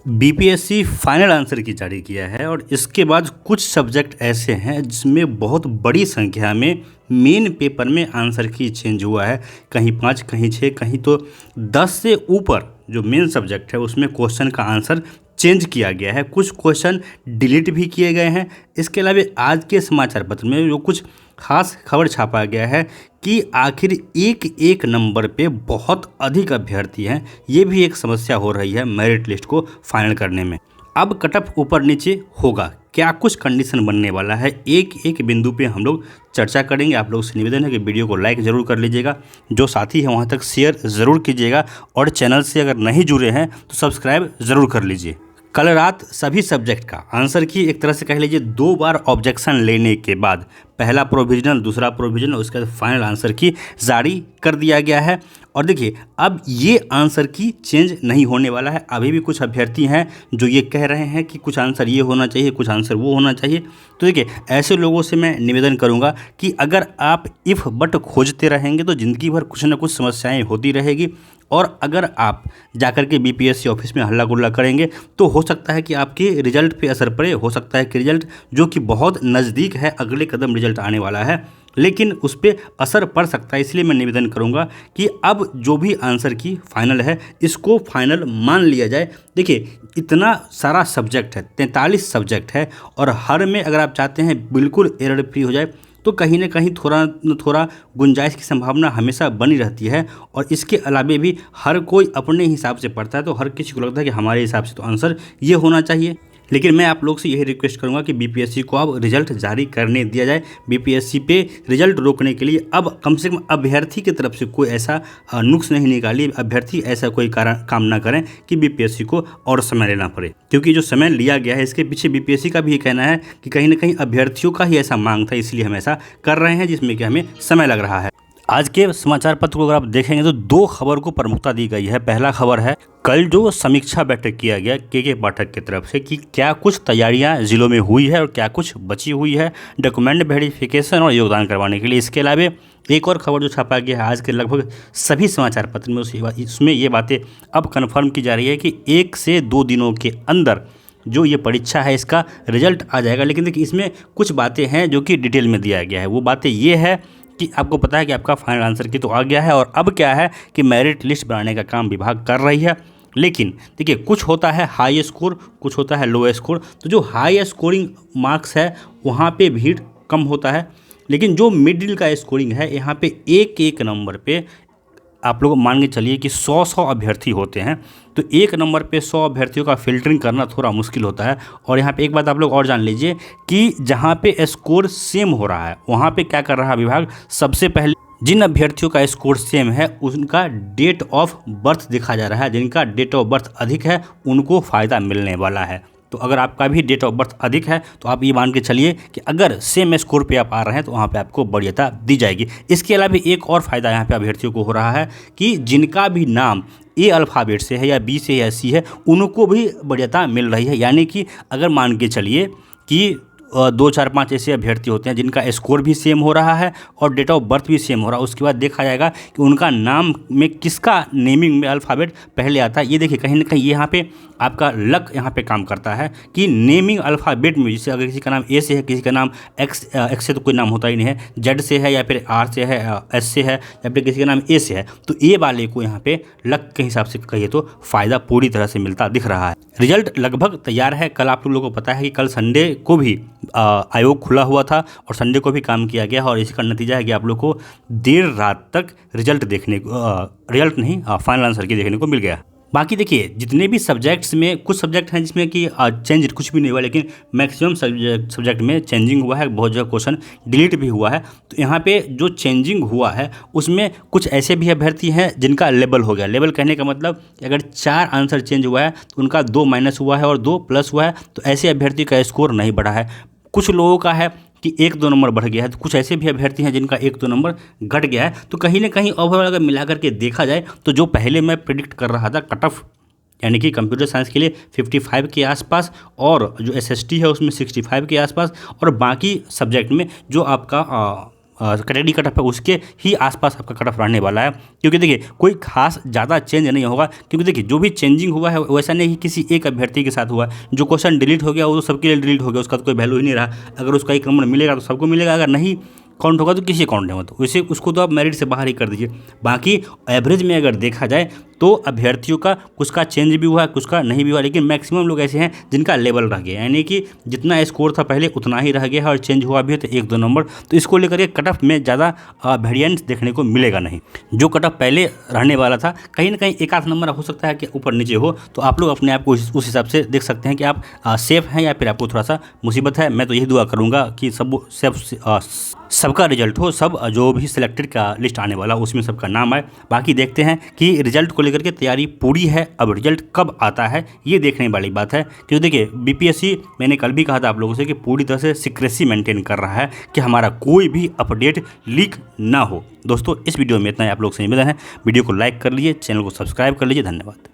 BPSC final answer की जारी किया है और इसके बाद कुछ सब्जेक्ट ऐसे हैं जिसमें बहुत बड़ी संख्या में मेन पेपर में आंसर की चेंज हुआ है। कहीं 5, कहीं 6, कहीं तो 10 से ऊपर जो मेन सब्जेक्ट है उसमें क्वेश्चन का आंसर चेंज किया गया है। कुछ क्वेश्चन डिलीट भी किए गए हैं। इसके अलावा आज के समाचार पत्र में जो कुछ खास खबर छापा गया है कि आखिर एक एक नंबर पे बहुत अधिक अभ्यर्थी हैं। ये भी एक समस्या हो रही है मेरिट लिस्ट को फाइनल करने में। अब कट ऑफ ऊपर नीचे होगा, क्या कुछ कंडीशन बनने वाला है, एक एक बिंदु पे हम लोग चर्चा करेंगे। आप लोग से निवेदन है कि वीडियो को लाइक ज़रूर कर लीजिएगा, जो साथी है वहाँ तक शेयर ज़रूर कीजिएगा और चैनल से अगर नहीं जुड़े हैं तो सब्सक्राइब ज़रूर कर लीजिए। कल रात सभी सब्जेक्ट का आंसर की एक तरह से कह लीजिए 2 बार ऑब्जेक्शन लेने के बाद पहला प्रोविजनल, दूसरा प्रोविजनल, उसके बाद फाइनल आंसर की जारी कर दिया गया है। और देखिए अब ये आंसर की चेंज नहीं होने वाला है। अभी भी कुछ अभ्यर्थी हैं जो ये कह रहे हैं कि कुछ आंसर ये होना चाहिए, कुछ आंसर वो होना चाहिए। तो देखिए ऐसे लोगों से मैं निवेदन करूंगा कि अगर आप इफ़ बट खोजते रहेंगे तो ज़िंदगी भर कुछ ना कुछ समस्याएं होती रहेगी। और अगर आप जाकर के बीपीएससी ऑफिस में हल्ला गुल्ला करेंगे तो हो सकता है कि आपके रिजल्ट पे असर पड़े। हो सकता है कि रिजल्ट जो कि बहुत नज़दीक है, अगले कदम रिजल्ट आने वाला है, लेकिन उस पर असर पड़ सकता है। इसलिए मैं निवेदन करूंगा कि अब जो भी आंसर की फाइनल है इसको फाइनल मान लिया जाए। देखिए इतना सारा सब्जेक्ट है, 43 सब्जेक्ट है और हर में अगर आप चाहते हैं बिल्कुल एरर फ्री हो जाए तो कहीं ना कहीं थोड़ा न थोड़ा गुंजाइश की संभावना हमेशा बनी रहती है। और इसके अलावे भी हर कोई अपने हिसाब से पढ़ता है तो हर किसी को लगता है कि हमारे हिसाब से तो आंसर ये होना चाहिए। लेकिन मैं आप लोग से यही रिक्वेस्ट करूंगा कि बीपीएससी को अब रिजल्ट जारी करने दिया जाए। बीपीएससी पे रिजल्ट रोकने के लिए अब कम से कम अभ्यर्थी की तरफ से कोई ऐसा नुक्स नहीं निकालिए, अभ्यर्थी ऐसा कोई काम ना करें कि बीपीएससी को और समय लेना पड़े। क्योंकि जो समय लिया गया है इसके पीछे बीपीएससी का भी कहना है कि कहीं ना कहीं अभ्यर्थियों का ही ऐसा मांग था, इसलिए हम ऐसा कर रहे हैं जिसमें कि हमें समय लग रहा है। आज के समाचार पत्र को अगर आप देखेंगे तो 2 खबर को प्रमुखता दी गई है। पहला खबर है कल जो समीक्षा बैठक किया गया के पाठक की तरफ से कि क्या कुछ तैयारियां जिलों में हुई है और क्या कुछ बची हुई है डॉक्यूमेंट वेरिफिकेशन और योगदान करवाने के लिए। इसके अलावा एक और खबर जो छापा गया है आज के लगभग सभी समाचार पत्र में, उसमें ये बातें अब कन्फर्म की जा रही है कि 1 से 2 दिनों के अंदर जो ये परीक्षा है इसका रिजल्ट आ जाएगा। लेकिन देखिए इसमें कुछ बातें हैं जो कि डिटेल में दिया गया है। वो बातें ये है कि आपको पता है कि आपका फाइनल आंसर की तो आ गया है और अब क्या है कि मेरिट लिस्ट बनाने का काम विभाग कर रही है। लेकिन देखिए कुछ होता है हाई स्कोर, कुछ होता है लो स्कोर। तो जो हाई स्कोरिंग मार्क्स है वहाँ पे भीड़ कम होता है, लेकिन जो मिडिल का स्कोरिंग है यहाँ पे एक एक नंबर पे आप लोग मान के चलिए कि 100 अभ्यर्थी होते हैं। तो एक नंबर पे 100 अभ्यर्थियों का फिल्टरिंग करना थोड़ा मुश्किल होता है। और यहाँ पे एक बात आप लोग और जान लीजिए कि जहाँ पे स्कोर सेम हो रहा है वहाँ पे क्या कर रहा है विभाग, सबसे पहले जिन अभ्यर्थियों का स्कोर सेम है उनका डेट ऑफ बर्थ देखा जा रहा है। जिनका डेट ऑफ बर्थ अधिक है उनको फ़ायदा मिलने वाला है। तो अगर आपका भी डेट ऑफ बर्थ अधिक है तो आप ये मान के चलिए कि अगर सेम स्कोर पे आप आ रहे हैं तो वहाँ पे आपको वरीयता दी जाएगी। इसके अलावा एक और फ़ायदा यहाँ पे अभ्यर्थियों को हो रहा है कि जिनका भी नाम ए अल्फ़ाबेट से है या बी से या सी है उनको भी वरीयता मिल रही है। यानी कि अगर मान के चलिए कि 2, 4, 5 ऐसे अभ्यर्थी होते हैं जिनका स्कोर भी सेम हो रहा है और डेट ऑफ बर्थ भी सेम हो रहा है, उसके बाद देखा जाएगा कि उनका नाम में किसका नेमिंग में अल्फ़ाबेट पहले आता है। ये देखिए कहीं ना कहीं यहाँ पे आपका लक यहाँ पे काम करता है कि नेमिंग अल्फ़ाबेट में, जैसे अगर किसी का नाम ए से है, किसी का नाम एक्स से तो कोई नाम होता ही नहीं है, जेड से है या फिर आर से है, एस से है या फिर किसी का नाम ए से है, तो ए वाले को यहाँ पे लक के हिसाब से कहिए तो फ़ायदा पूरी तरह से मिलता दिख रहा है। रिजल्ट लगभग तैयार है। कल आप लोगों को पता है कि कल संडे को भी आयोग खुला हुआ था और संडे को भी काम किया गया और इसी का नतीजा है कि आप लोग को देर रात तक रिजल्ट देखने को रिजल्ट नहीं फाइनल आंसर की देखने को मिल गया। बाकी देखिए जितने भी सब्जेक्ट्स में कुछ सब्जेक्ट हैं जिसमें कि चेंज कुछ भी नहीं हुआ, लेकिन मैक्सिमम सब्जेक्ट में चेंजिंग हुआ है। बहुत जगह क्वेश्चन डिलीट भी हुआ है। तो यहाँ पे जो चेंजिंग हुआ है उसमें कुछ ऐसे भी अभ्यर्थी हैं जिनका लेवल हो गया। लेवल कहने का मतलब अगर 4 आंसर चेंज हुआ है तो उनका 2 माइनस हुआ है और 2 प्लस हुआ है, तो ऐसे अभ्यर्थी का स्कोर नहीं बढ़ा है। कुछ लोगों का है कि 1-2 नंबर बढ़ गया है, तो कुछ ऐसे भी अभ्यर्थी हैं जिनका 1-2 नंबर घट गया है। तो कहीं ना कहीं ओवरऑल अगर मिला करके देखा जाए तो जो पहले मैं प्रिडिक्ट कर रहा था कट ऑफ, यानी कि कंप्यूटर साइंस के लिए 55 के आसपास और जो एसएसटी है उसमें 65 के आसपास और बाकी सब्जेक्ट में जो आपका कैटेगरी कट ऑफ है उसके ही आसपास आपका कट ऑफ रहने वाला है। क्योंकि देखिए कोई खास ज़्यादा चेंज नहीं होगा, क्योंकि देखिए जो भी चेंजिंग हुआ है वैसा नहीं कि किसी एक अभ्यर्थी के साथ हुआ। जो क्वेश्चन डिलीट हो गया वो तो सबके लिए डिलीट हो गया, उसका तो कोई वैल्यू ही नहीं रहा। अगर उसका एक नंबर मिलेगा तो सबको मिलेगा, अगर नहीं काउंट होगा तो किसी काउंट नहीं होगा, तो वैसे उसको तो आप मेरिट से बाहर ही कर दीजिए। बाकी एवरेज में अगर देखा जाए तो अभ्यर्थियों का कुछ का चेंज भी हुआ, कुछ का नहीं भी हुआ, लेकिन मैक्सिमम लोग ऐसे हैं जिनका लेवल रह गया, यानी कि जितना स्कोर था पहले उतना ही रह गया है और चेंज हुआ भी है तो 1-2 नंबर। तो इसको लेकर के कट ऑफ में ज़्यादा वेरिएंस देखने को मिलेगा नहीं। जो कट ऑफ पहले रहने वाला था कहीं ना कहीं 1-8 नंबर हो सकता है कि ऊपर नीचे हो, तो आप लोग अपने आप को उस हिसाब से देख सकते हैं कि आप सेफ हैं या फिर आपको थोड़ा सा मुसीबत है। मैं तो यही दुआ करूँगा कि सबका रिजल्ट हो, सब जो भी सिलेक्टेड का लिस्ट आने वाला उसमें सबका नाम आए। बाकी देखते हैं कि रिजल्ट को लेकर के तैयारी पूरी है, अब रिजल्ट कब आता है ये देखने वाली बात है। क्योंकि देखिए बीपीएससी, मैंने कल भी कहा था आप लोगों से कि पूरी तरह से सीक्रेसी मेंटेन कर रहा है कि हमारा कोई भी अपडेट लीक ना हो। दोस्तों इस वीडियो में इतना ही, आप लोग से निवेदन है वीडियो को लाइक कर लीजिए, चैनल को सब्सक्राइब कर लीजिए। धन्यवाद।